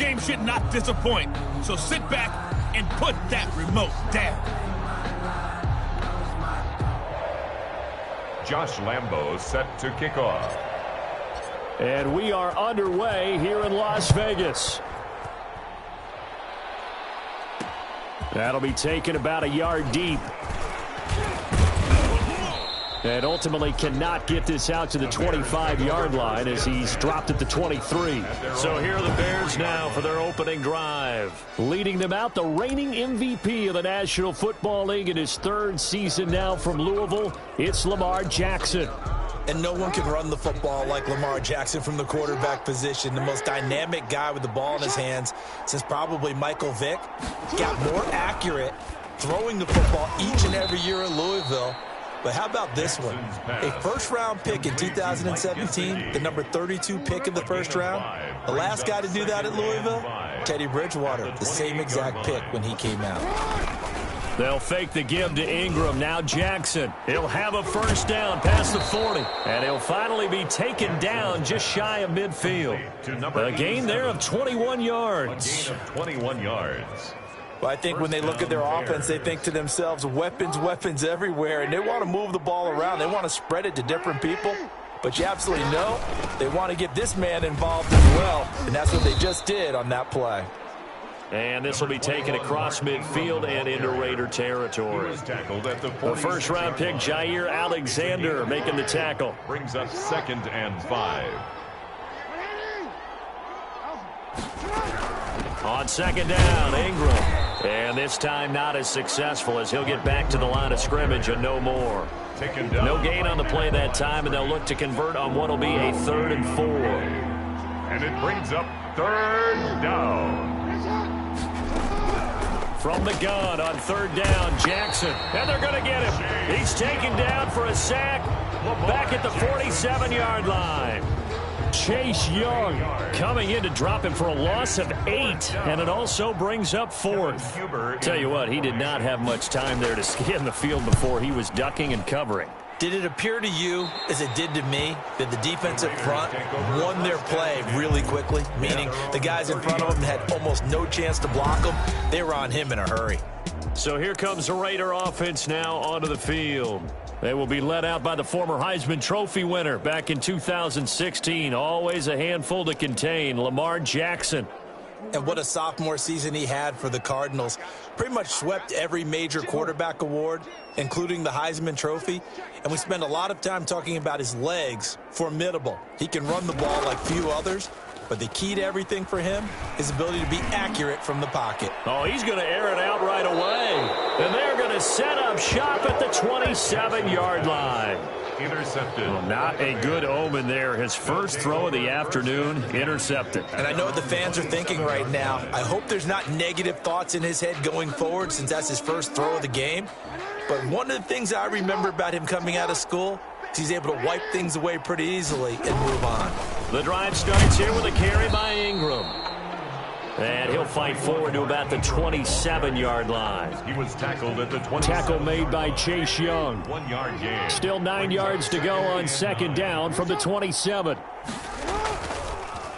game should not disappoint. So sit back and put that remote down. Josh Lambo set to kick off. And we are underway here in Las Vegas. That'll be taken about a yard deep. And ultimately cannot get this out to the 25-yard line as he's dropped at the 23. So here are the Bears now for their opening drive. Leading them out, the reigning MVP of the National Football League in his third season now from Louisville. It's Lamar Jackson. And no one can run the football like Lamar Jackson from the quarterback position. The most dynamic guy with the ball in his hands since probably Michael Vick. Got more accurate throwing the football each and every year in Louisville. But how about this one? A first-round pick in 2017, the number 32 pick in the first round. The last guy to do that at Louisville, Teddy Bridgewater, the same exact pick when he came out. They'll fake the give to Ingram. Now Jackson. He'll have a first down past the 40. And he'll finally be taken down just shy of midfield. A gain there of 21 yards. 21 yards. Well, I think when they look at their offense, they think to themselves, weapons everywhere, and they want to move the ball around. They want to spread it to different people. But you absolutely know they want to get this man involved as well, and that's what they just did on that play. And this will be taken across midfield and into Raider territory. The first-round pick, Jair Alexander, making the tackle. Brings up 2nd and 5. On 2nd down, Ingram. And this time not as successful as he'll get back to the line of scrimmage and no more. No gain on the play that time, and they'll look to convert on what will be a 3rd and 4. And it brings up 3rd down. From the gun on 3rd down, Jackson. And they're going to get him. He's taken down for a sack. Back at the 47-yard line. Chase Young coming in to drop him for a loss of 8. And it also brings up 4th. Tell you what, he did not have much time there to scan the field before he was ducking and covering. Did it appear to you, as it did to me, that the defensive front won their play really quickly? Meaning the guys in front of him had almost no chance to block him. They were on him in a hurry. So here comes the Raider offense now onto the field. They will be led out by the former Heisman Trophy winner back in 2016. Always a handful to contain, Lamar Jackson. And what a sophomore season he had for the Cardinals. Pretty much swept every major quarterback award, including the Heisman Trophy. And we spend a lot of time talking about his legs. Formidable. He can run the ball like few others. But the key to everything for him is ability to be accurate from the pocket. Oh, he's going to air it out right away. And they're going to set up shop at the 27-yard line. Intercepted. Well, not a good omen there. His first throw of the afternoon, intercepted. And I know what the fans are thinking right now. I hope there's not negative thoughts in his head going forward since that's his first throw of the game. But one of the things I remember about him coming out of school is he's able to wipe things away pretty easily and move on. The drive starts here with a carry by Ingram. And he'll fight forward to about the 27-yard line. He was tackled at the 20. Tackle made by Chase Young. 1 yard gain. Still 9 yards to go on 2nd down from the 27.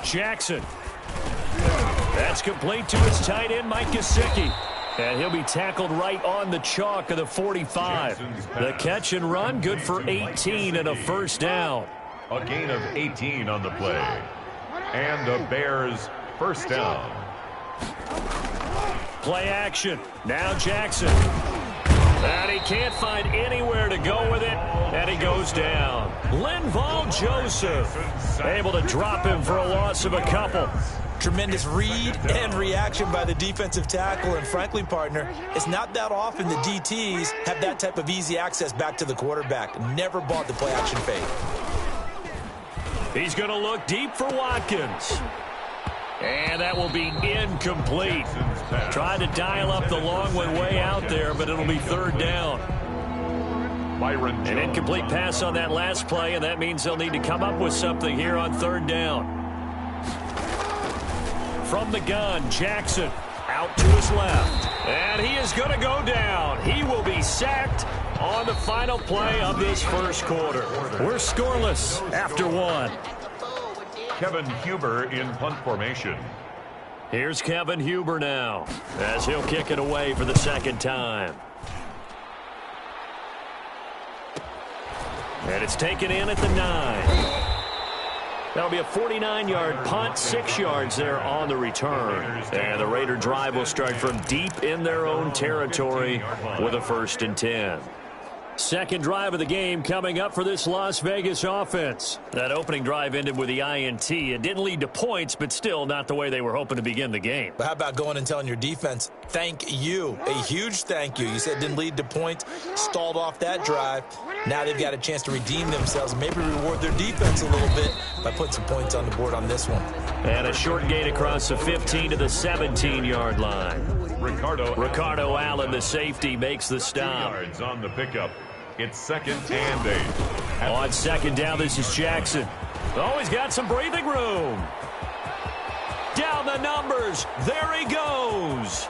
Jackson. That's complete to his tight end, Mike Gesicki. And he'll be tackled right on the chalk of the 45. The catch and run, good for 18 and a first down. A gain of 18 on the play. And the Bears first down. Play action. Now Jackson. And he can't find anywhere to go with it. And he goes down. Linval Joseph able to drop him for a loss of a couple. Tremendous read and reaction by the defensive tackle. And frankly, partner, it's not that often the DTs have that type of easy access back to the quarterback. Never bought the play action fake. He's going to look deep for Watkins. And that will be incomplete. Trying to dial up the long way out there, but it'll be 3rd down. An incomplete pass on that last play, and that means they'll need to come up with something here on 3rd down. From the gun, Jackson out to his left. And he is going to go down. He will be sacked on the final play of this first quarter. We're scoreless after 1. Kevin Huber in punt formation. Here's Kevin Huber now, as he'll kick it away for the second time. And it's taken in at the 9. That'll be a 49-yard punt, 6 yards there on the return. And the Raider drive will start from deep in their own territory with a 1st and 10. Second drive of the game coming up for this Las Vegas offense. That opening drive ended with the INT. It didn't lead to points, but still not the way they were hoping to begin the game. But how about going and telling your defense, thank you, a huge thank you. You said it didn't lead to points, stalled off that drive. Now they've got a chance to redeem themselves, maybe reward their defense a little bit by putting some points on the board on this one. And a short gain across the 15 to the 17-yard line. Ricardo Allen, the safety, makes the stop. Yards on the pickup. It's 2nd and 8. On 2nd down, this is Jackson. Oh, he's got some breathing room. Down the numbers. There he goes.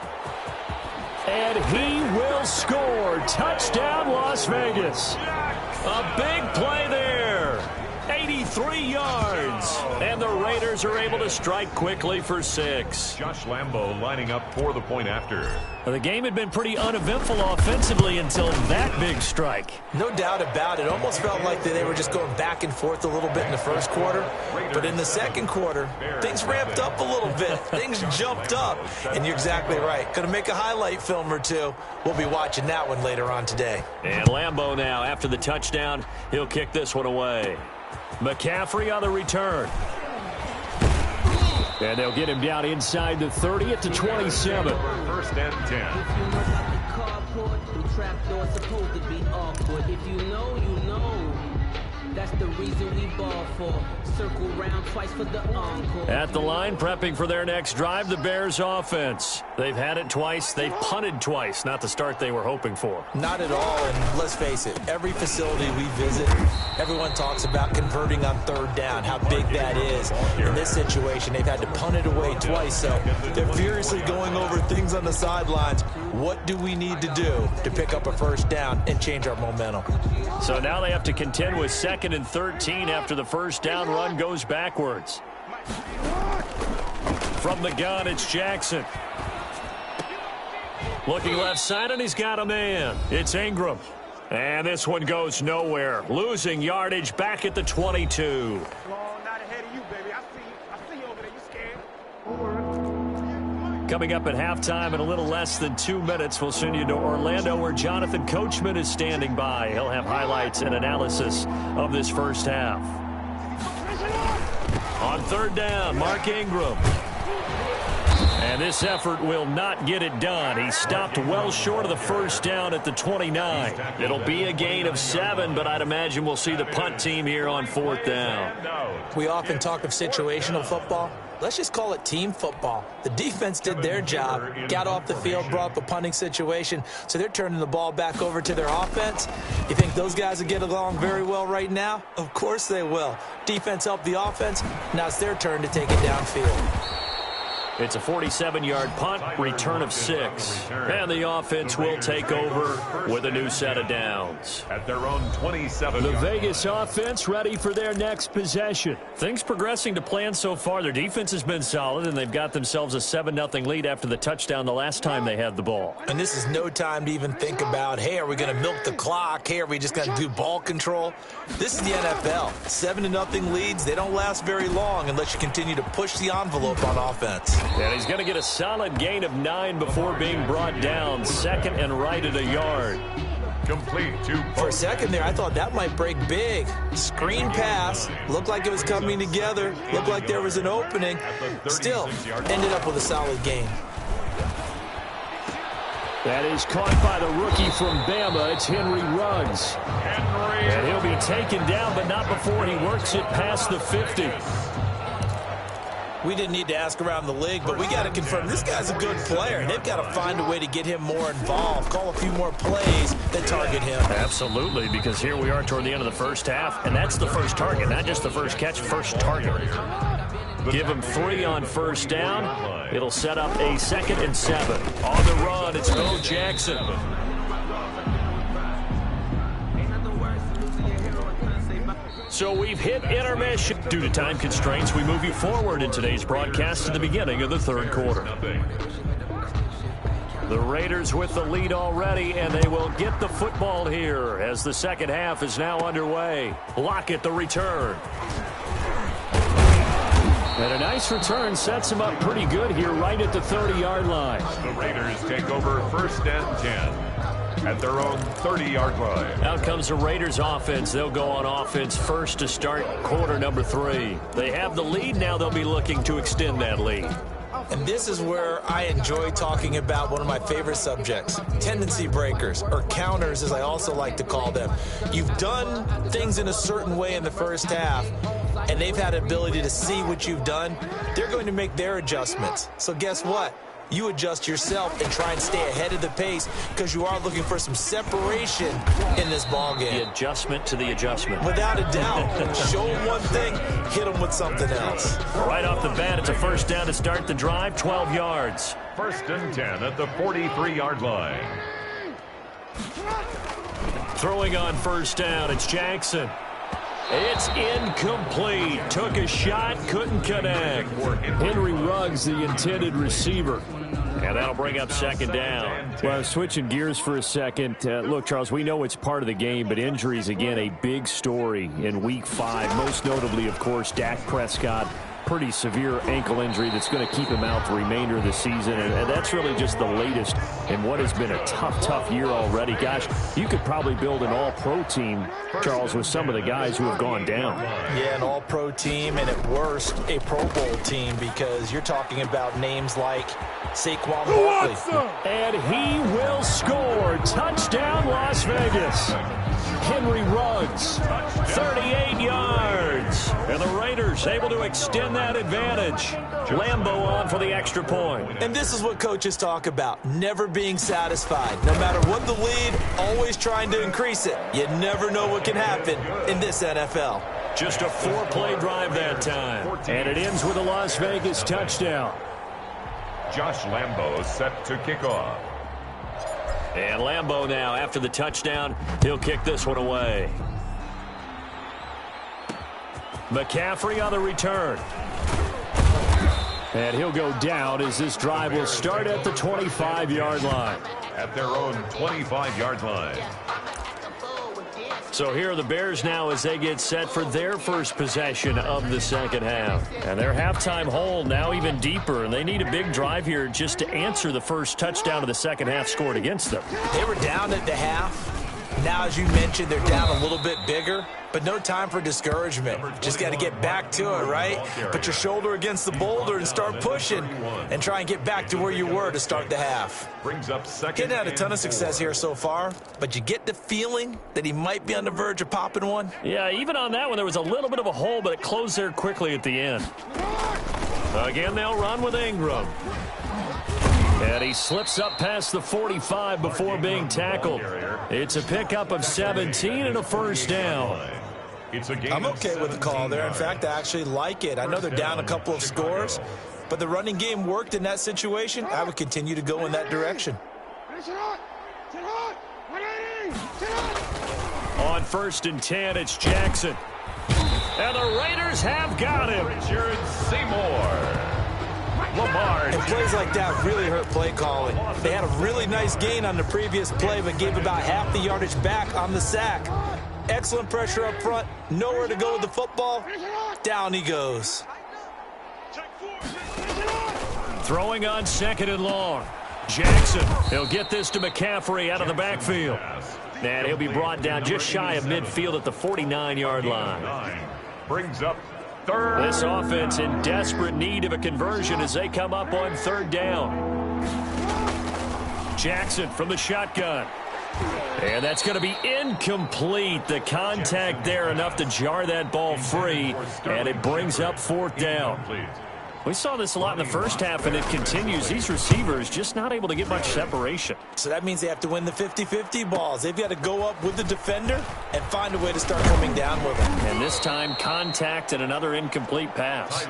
And he will score. Touchdown, Las Vegas. A big play there. 83 yards. And the Raiders are able to strike quickly for 6. Josh Lambo lining up for the point after. The game had been pretty uneventful offensively until that big strike. No doubt about it. Almost felt like they were just going back and forth a little bit in the first quarter. But in the second quarter, things ramped up a little bit. Things jumped up. And you're exactly right. Going to make a highlight film or two. We'll be watching that one later on today. And Lambo now, after the touchdown, he'll kick this one away. McCaffrey on the return. And they'll get him down inside the 30 at the 27. 1st and 10. If you know about the carport, the trapdoor's supposed to be awkward. If you know, you know. That's the reason we ball for. Circle round twice for the encore. At the line, prepping for their next drive, the Bears offense. They've had it twice. They've punted twice. Not the start they were hoping for. Not at all, and let's face it, every facility we visit, everyone talks about converting on 3rd down, how big that is. In this situation, they've had to punt it away twice, so they're furiously going over things on the sidelines. What do we need to do to pick up a 1st down and change our momentum? So now they have to contend with 2nd and 13 after the 1st down run goes backwards. From the gun, it's Jackson. Looking left side, and he's got a man. It's Ingram. And this one goes nowhere. Losing yardage back at the 22. Coming up at halftime in a little less than 2 minutes, we'll send you to Orlando where Jonathan Coachman is standing by. He'll have highlights and analysis of this first half. On 3rd down, Mark Ingram. And this effort will not get it done. He stopped well short of the 1st down at the 29. It'll be a gain of 7, but I'd imagine we'll see the punt team here on 4th down. We often talk of situational football. Let's just call it team football. The defense did their job, got off the field, brought up a punting situation, so they're turning the ball back over to their offense. You think those guys will get along very well right now? Of course they will. Defense helped the offense. Now it's their turn to take it downfield. It's a 47-yard punt, return of 6. And the offense will take over with a new set of downs. At their own 27. The Vegas offense ready for their next possession. Things progressing to plan so far. Their defense has been solid, and they've got themselves a 7-0 lead after the touchdown the last time they had the ball. And this is no time to even think about, hey, are we going to milk the clock? Hey, are we just going to do ball control? This is the NFL. 7-0 leads, they don't last very long unless you continue to push the envelope on offense. And he's going to get a solid gain of 9 before being brought down. 2nd and right at a yard. Complete to For a second there, I thought that might break big. Screen pass. Looked like it was coming together. Looked like there was an opening. Still, ended up with a solid gain. That is caught by the rookie from Bama. It's Henry Ruggs. And he'll be taken down, but not before he works it past the 50. We didn't need to ask around the league, but we got to confirm this guy's a good player. They've got to find a way to get him more involved, call a few more plays that target him. Absolutely, because here we are toward the end of the first half, and that's the first target, not just the first catch, first target. Give him 3 on 1st down. It'll set up a 2nd and 7. On the run, it's Bo Jackson. So we've hit intermission. Due to time constraints, we move you forward in today's broadcast to the beginning of the third quarter. The Raiders with the lead already, and they will get the football here as the second half is now underway. Lockett the return. And a nice return sets him up pretty good here right at the 30-yard line. The Raiders take over 1st and 10 at their own 30-yard line. Out comes the Raiders offense. They'll go on offense first to start quarter number 3. They have the lead. Now they'll be looking to extend that lead. And this is where I enjoy talking about one of my favorite subjects, tendency breakers, or counters as I also like to call them. You've done things in a certain way in the first half, and they've had the ability to see what you've done. They're going to make their adjustments. So guess what? You adjust yourself and try and stay ahead of the pace because you are looking for some separation in this ball game. The adjustment to the adjustment. Without a doubt. Show them one thing, hit them with something else. Right off the bat, it's a first down to start the drive, 12 yards. 1st and 10 at the 43-yard line. Throwing on first down, it's Jackson. It's incomplete. Took a shot, couldn't connect. Henry Ruggs, the intended receiver. And that'll bring up second down. Well, switching gears for a second. Look, Charles, we know it's part of the game, but injuries, again, a big story in Week 5. Most notably, of course, Dak Prescott. Pretty severe ankle injury that's going to keep him out the remainder of the season. And that's really just the latest in what has been a tough year already. Gosh, you could probably build an all-pro team, Charles, with some of the guys who have gone down. Yeah, an all-pro team, and at worst, a Pro Bowl team, because you're talking about names like Saquon Barkley. And he will score. Touchdown, Las Vegas. Henry Ruggs, 38 yards. And the Raiders able to extend that advantage. Lambeau on for the extra point. And this is what coaches talk about, never being satisfied. No matter what the lead, always trying to increase it. You never know what can happen in this NFL. Just a 4-play drive that time. And it ends with a Las Vegas touchdown. Josh Lambeau set to kick off. And Lambeau now, after the touchdown, he'll kick this one away. McCaffrey on the return. And he'll go down as this drive will start at the 25-yard line. At their own 25-yard line. So here are the Bears now as they get set for their first possession of the second half. And their halftime hole now even deeper, and they need a big drive here just to answer the first touchdown of the second half scored against them. They were down at the half. Now, as you mentioned, they're down a little bit bigger, but no time for discouragement. Just got to get back to it, right? Put your shoulder against the boulder and start pushing and try and get back to where you were to start the half. Brings up second. Getting had a ton of success here so far, but you get the feeling that he might be on the verge of popping one. Yeah, even on that one, there was a little bit of a hole, but it closed there quickly at the end. Again, they'll run with Ingram. And he slips up past the 45 before being tackled. It's a pickup of 17 and a first down. I'm okay with the call there. In fact, I actually like it. I know they're down a couple of scores, but the running game worked in that situation. I would continue to go in that direction. On 1st and 10, it's Jackson. And the Raiders have got him. Richard Seymour. Lamar. And plays like that really hurt play calling. They had a really nice gain on the previous play, but gave about half the yardage back on the sack. Excellent pressure up front. Nowhere to go with the football. Down he goes. Throwing on 2nd and long. Jackson, he'll get this to McCaffrey out of the backfield. And he'll be brought down just shy of midfield at the 49-yard line. Brings up third. This offense in desperate need of a conversion as they come up on 3rd down. Jackson from the shotgun. And that's going to be incomplete. The contact there enough to jar that ball free, and it brings up 4th down. We saw this a lot in the first half, and it continues. These receivers just not able to get much separation. So that means they have to win the 50-50 balls. They've got to go up with the defender and find a way to start coming down with them. And this time, contact and another incomplete pass.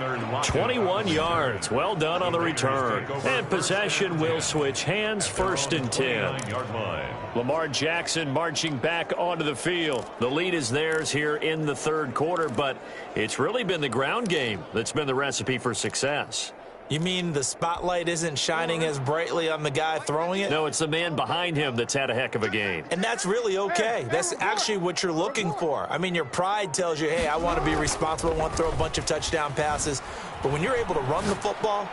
21 yards. Well done on the return. And possession will switch hands, 1st and 10. Lamar Jackson marching back onto the field. The lead is theirs here in the 3rd quarter, but it's really been the ground game that's been the recipe for success. You mean the spotlight isn't shining as brightly on the guy throwing it? No, it's the man behind him that's had a heck of a game. And that's really okay. That's actually what you're looking for. I mean, your pride tells you, hey, I want to be responsible. I want to throw a bunch of touchdown passes. But when you're able to run the football,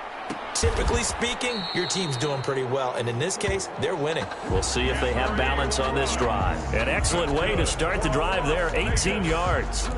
typically speaking, your team's doing pretty well. And in this case, they're winning. We'll see if they have balance on this drive. An excellent way to start the drive there, 18 yards.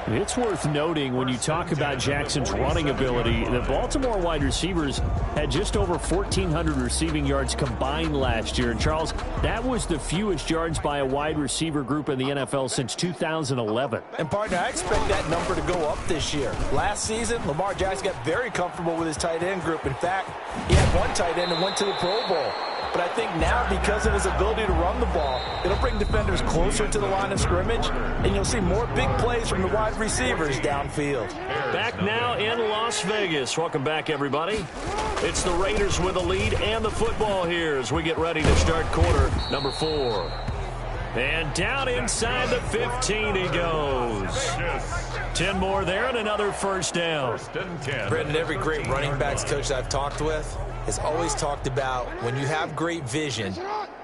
It's worth noting when you talk about Jackson's running ability, the Baltimore wide receivers had just over 1,400 receiving yards combined last year. And, Charles, that was the fewest yards by a wide receiver group in the NFL since 2011. And, partner, I expect that number to go up this year. Last season, Lamar Jackson got very comfortable with his tight end group. In fact, he had one tight end and went to the Pro Bowl. But I think now, because of his ability to run the ball, it'll bring defenders closer to the line of scrimmage, and you'll see more big plays from the wide receivers downfield. Back now in Las Vegas. Welcome back, everybody. It's the Raiders with the lead and the football here as we get ready to start quarter number 4. And down inside the 15 he goes. 10 more there and another 1st down. Brendan, every great running backs coach I've talked with has always talked about when you have great vision,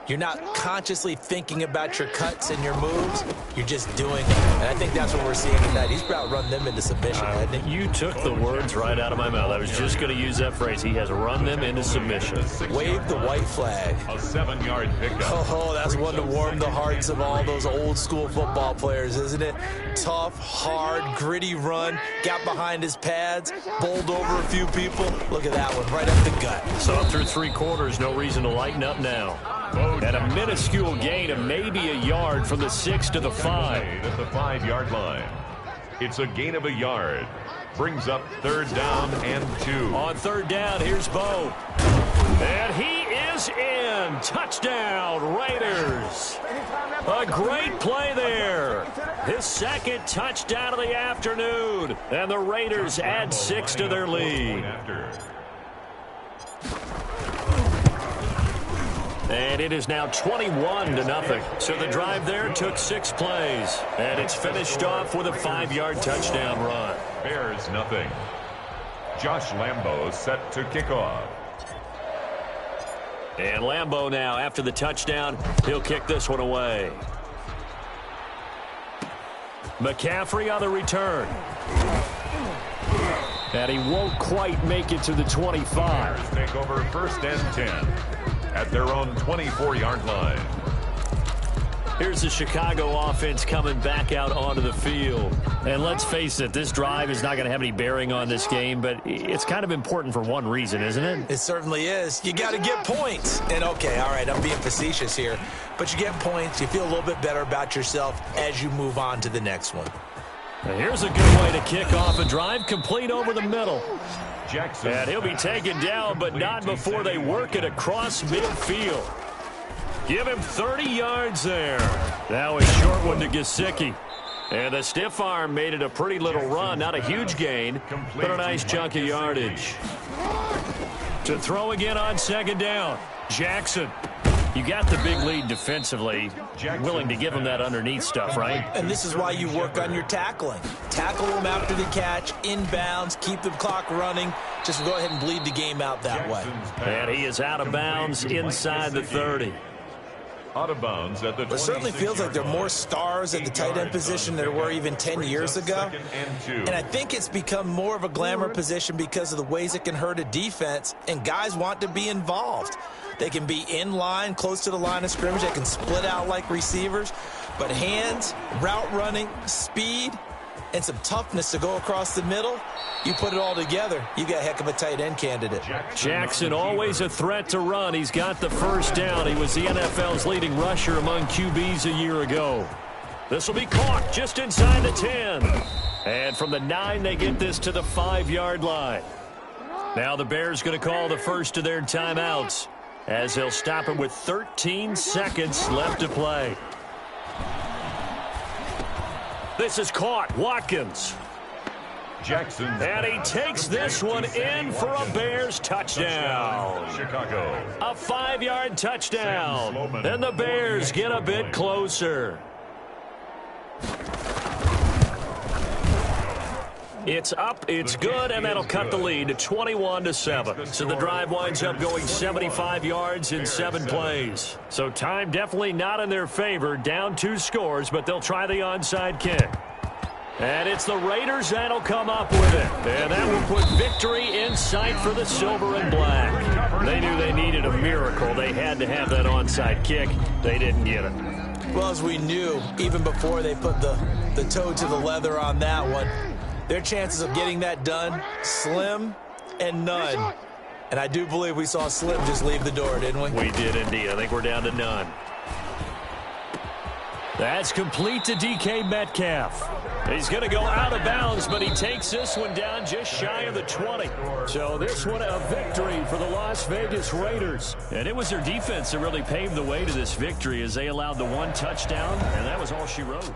you're not consciously thinking about your cuts and your moves. You're just doing it. And I think that's what we're seeing tonight. He's about run them into submission, hasn't he? You took the words right out of my mouth. I was just going to use that phrase. He has run them into submission. Wave the white flag. A 7-yard pickup. Oh, that's one to warm the hearts of all those old school football players, isn't it? Tough, hard, gritty run. Got behind his pads. Bowled over a few people. Look at that one, right up the gut. So through 3 quarters, no reason to lighten up now. And a minuscule gain of maybe a yard from the 6 to the 5. At the 5-yard line. It's a gain of a yard. Brings up 3rd down and 2. On 3rd down, here's Bo. And he is in. Touchdown, Raiders. A great play there. His 2nd touchdown of the afternoon. And the Raiders add 6 to their lead. And it is now 21-0. So the drive there took 6 plays. And it's finished off with a 5-yard touchdown run. Bears nothing. Josh Lambo set to kick off. And Lambo now, after the touchdown, he'll kick this one away. McCaffrey on the return. And he won't quite make it to the 25. Bears take over 1st and 10. At their own 24-yard line. Here's the Chicago offense coming back out onto the field. And let's face it, this drive is not going to have any bearing on this game, but it's kind of important for one reason, isn't it? It certainly is. You got to get points. And, okay, all right, I'm being facetious here. But you get points, you feel a little bit better about yourself as you move on to the next one. And here's a good way to kick off a drive, complete over the middle. Jackson. And he'll be taken down, but not before they work it across midfield. Give him 30 yards there. Now a short one to Gesicki. And the stiff arm made it a pretty little run. Not a huge gain, but a nice chunk of yardage. To throw again on 2nd down. Jackson. You got the big lead defensively. Willing to give him that underneath stuff, right? And this is why you work on your tackling. Tackle them after the catch, inbounds, keep the clock running. Just go ahead and bleed the game out that way. And he is out of bounds inside the 30. Out of bounds at the 26. It certainly feels like there are more stars at the tight end position than there were even 10 years ago. And I think it's become more of a glamour position because of the ways it can hurt a defense, and guys want to be involved. They can be in line, close to the line of scrimmage. They can split out like receivers. But hands, route running, speed, and some toughness to go across the middle, you put it all together, you got a heck of a tight end candidate. Jackson always a threat to run. He's got the 1st down. He was the NFL's leading rusher among QBs a year ago. This will be caught just inside the 10. And from the 9, they get this to the 5-yard line. Now the Bears going to call the first of their timeouts as they'll stop it with 13 seconds left to play. This is caught. Watkins. Jackson. And he takes this one in for a Bears touchdown. Chicago. A 5-yard touchdown. And the Bears get a bit closer. It's up, it's good, and that'll cut the lead to 21-7. So the drive winds up going 75 yards in 7 plays. So time definitely not in their favor. Down 2 scores, but they'll try the onside kick. And it's the Raiders that'll come up with it. And that will put victory in sight for the silver and black. They knew they needed a miracle. They had to have that onside kick. They didn't get it. Well, as we knew, even before they put the toe to the leather on that one, their chances of getting that done, slim and none. And I do believe we saw Slim just leave the door, didn't we? We did indeed. I think we're down to none. That's complete to DK Metcalf. He's going to go out of bounds, but he takes this one down just shy of the 20. So this one a victory for the Las Vegas Raiders. And it was their defense that really paved the way to this victory as they allowed the 1 touchdown, and that was all she wrote.